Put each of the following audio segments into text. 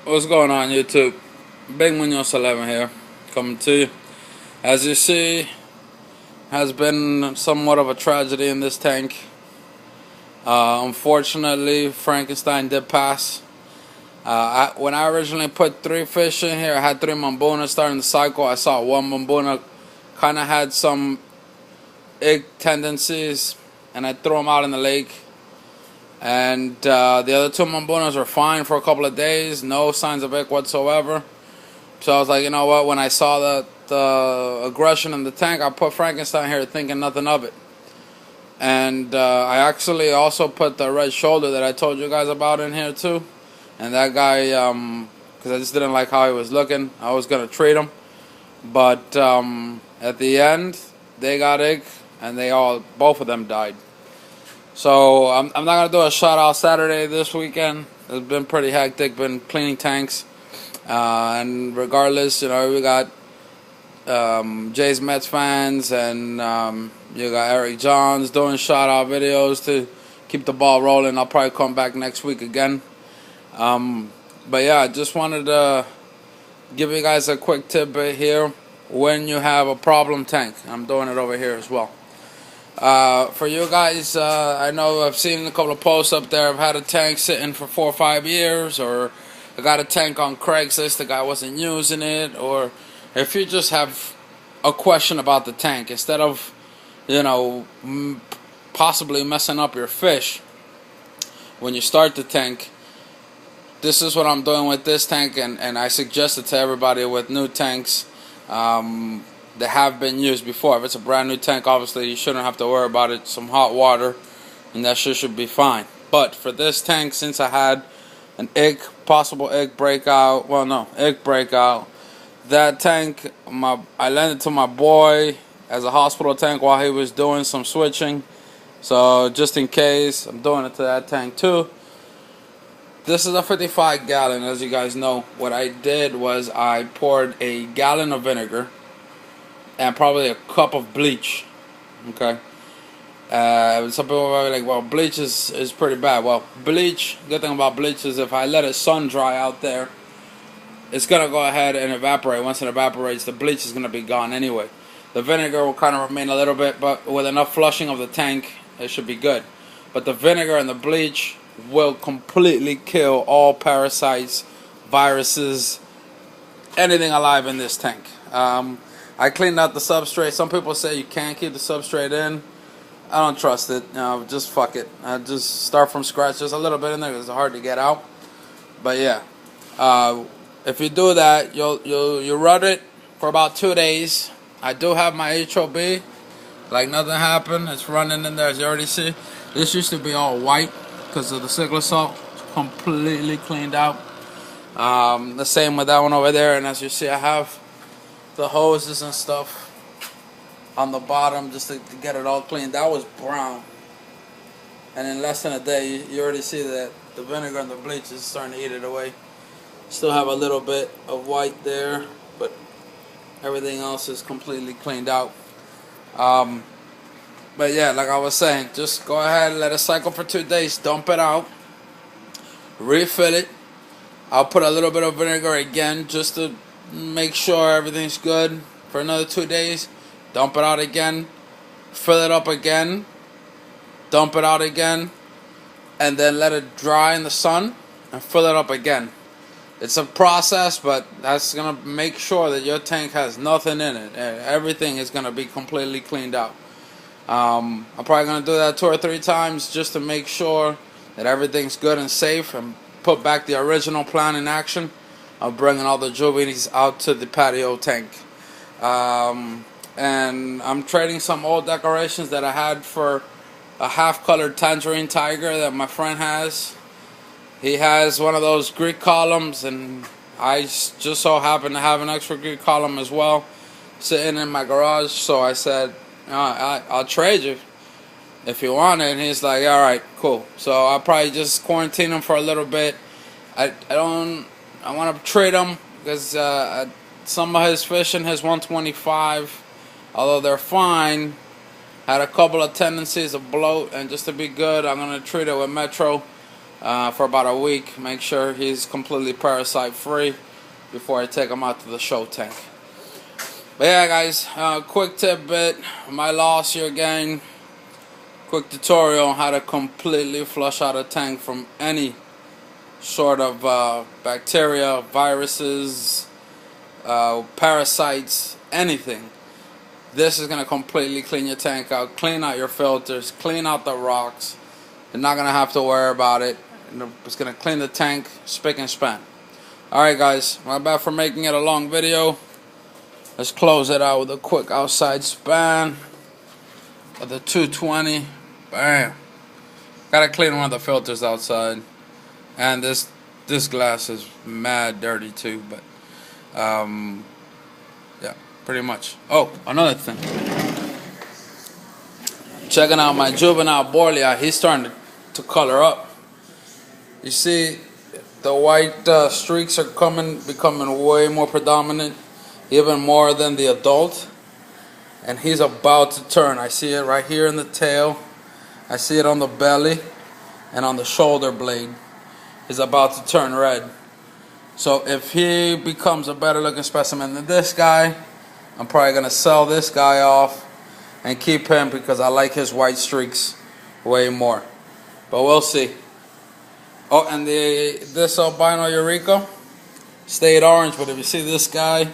What's going on, YouTube? Big Munoz 11 here, coming to you. As you see, has been somewhat of a tragedy in this tank. Unfortunately, Frankenstein did pass. When I originally put 3 fish in here, I had 3 Mbuna starting the cycle. I saw 1 Mbuna kind of had some egg tendencies, and I threw them out in the lake. And the other 2 Mbunas were fine for a couple of days, no signs of ick whatsoever. So I was like, you know what? When I saw the aggression in the tank, I put Frankenstein here, thinking nothing of it. And I actually also put the red shoulder that I told you guys about in here too. And that guy, because I just didn't like how he was looking, I was gonna trade him, but at the end, they got ick, and both of them died. So I'm not gonna do a shout out Saturday this weekend. It's been pretty hectic. Been cleaning tanks, and regardless, we got Jays Mets fans, and you got Eric Johns doing shout out videos to keep the ball rolling. I'll probably come back next week again. But yeah, I just wanted to give you guys a quick tidbit here. When you have a problem tank, I'm doing it over here as well. For you guys, I know I've seen a couple of posts up there. I've had a tank sitting for 4 or 5 years, or I got a tank on Craigslist, the guy wasn't using it, or if you just have a question about the tank, instead of, possibly messing up your fish when you start the tank, this is what I'm doing with this tank, and I suggest it to everybody with new tanks. That have been used before. If it's a brand new tank, obviously you shouldn't have to worry about it. Some hot water and that shit should be fine. But for this tank, since I had an possible egg breakout, that tank, I lent it to my boy as a hospital tank while he was doing some switching. So just in case, I'm doing it to that tank too. This is a 55 gallon, as you guys know. What I did was I poured a gallon of vinegar and probably a cup of bleach. Okay. Some people are like, well, bleach is pretty bad. Well, bleach, good thing about bleach is if I let it sun dry out there, it's going to go ahead and evaporate. Once it evaporates, the bleach is going to be gone anyway. The vinegar will kind of remain a little bit, but with enough flushing of the tank, it should be good. But the vinegar and the bleach will completely kill all parasites, viruses, anything alive in this tank. I cleaned out the substrate. Some people say you can't keep the substrate in. I don't trust it. Just fuck it. Just start from scratch. Just a little bit in there because it's hard to get out. But yeah, if you do that, you'll run it for about 2 days. I do have my HOB. Like nothing happened. It's running in there, as you already see. This used to be all white because of the cyclic salt. It's completely cleaned out. The same with that one over there. And as you see, I have the hoses and stuff on the bottom just to get it all clean. That was brown, and in less than a day you already see that the vinegar and the bleach is starting to eat it away. Still have a little bit of white there, but everything else is completely cleaned out. But yeah, like I was saying, just go ahead and let it cycle for 2 days. Dump it out, refill it. I'll put a little bit of vinegar again just to make sure everything's good for another 2 days. Dump it out again, fill it up again, dump it out again, and then let it dry in the sun and fill it up again. It's a process, but that's going to make sure that your tank has nothing in it. Everything is going to be completely cleaned out. I'm probably going to do that 2 or 3 times just to make sure that everything's good and safe and put back the original plan in action of bringing all the juvenes out to the patio tank. And I'm trading some old decorations that I had for a half-colored tangerine tiger that my friend has. He has one of those Greek columns, and I just so happen to have an extra Greek column as well sitting in my garage. So I said, I'll trade you if you want it. And he's like, all right, cool. So I'll probably just quarantine him for a little bit. I want to trade him because some of his fish in his 125, although they're fine, had a couple of tendencies of bloat, and just to be good, I'm going to treat it with Metro for about a week. Make sure he's completely parasite free before I take him out to the show tank. But yeah, guys, quick tidbit, my loss here again. Quick tutorial on how to completely flush out a tank from any sort of bacteria, viruses, parasites, anything. This is going to completely clean your tank out, clean out your filters, clean out the rocks. You're not going to have to worry about it. It's going to clean the tank spick and span. Alright guys, my bad for making it a long video. Let's close it out with a quick outside span of the 220. Bam. Gotta clean one of the filters outside. And this glass is mad dirty too, but yeah, pretty much. Oh, another thing. Checking out my juvenile Borlea, he's starting to color up. You see, the white streaks are becoming way more predominant, even more than the adult. And he's about to turn. I see it right here in the tail. I see it on the belly and on the shoulder blade. He's about to turn red. So if he becomes a better looking specimen than this guy, I'm probably going to sell this guy off and keep him because I like his white streaks way more. But we'll see. Oh, and this albino Eureka stayed orange, but if you see this guy,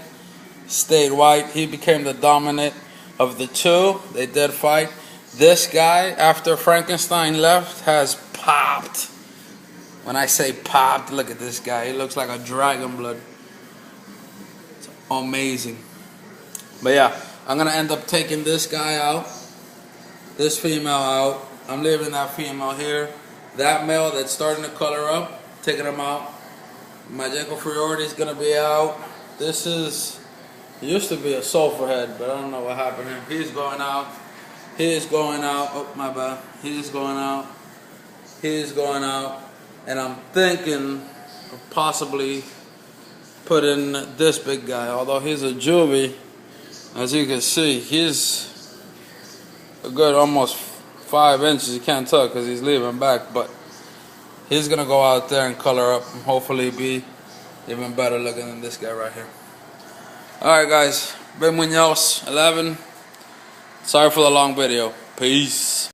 stayed white. He became the dominant of the two. They did fight. This guy, after Frankenstein left, has popped. When I say popped, look at this guy. He looks like a dragon blood. It's amazing. But yeah, I'm going to end up taking this guy out, this female out. I'm leaving that female here. That male that's starting to color up, taking him out. My Gecko Priority is going to be out. This is, it used to be a sulfur head, but I don't know what happened here. He's going out. He is going out. Oh, my bad. He is going out. He is going out. And I'm thinking of possibly putting this big guy. Although he's a juvie, as you can see, he's a good almost 5 inches. You can't tell because he's leaving back, but he's gonna go out there and color up and hopefully be even better looking than this guy right here. Alright guys, Ben Munoz 11. Sorry for the long video. Peace.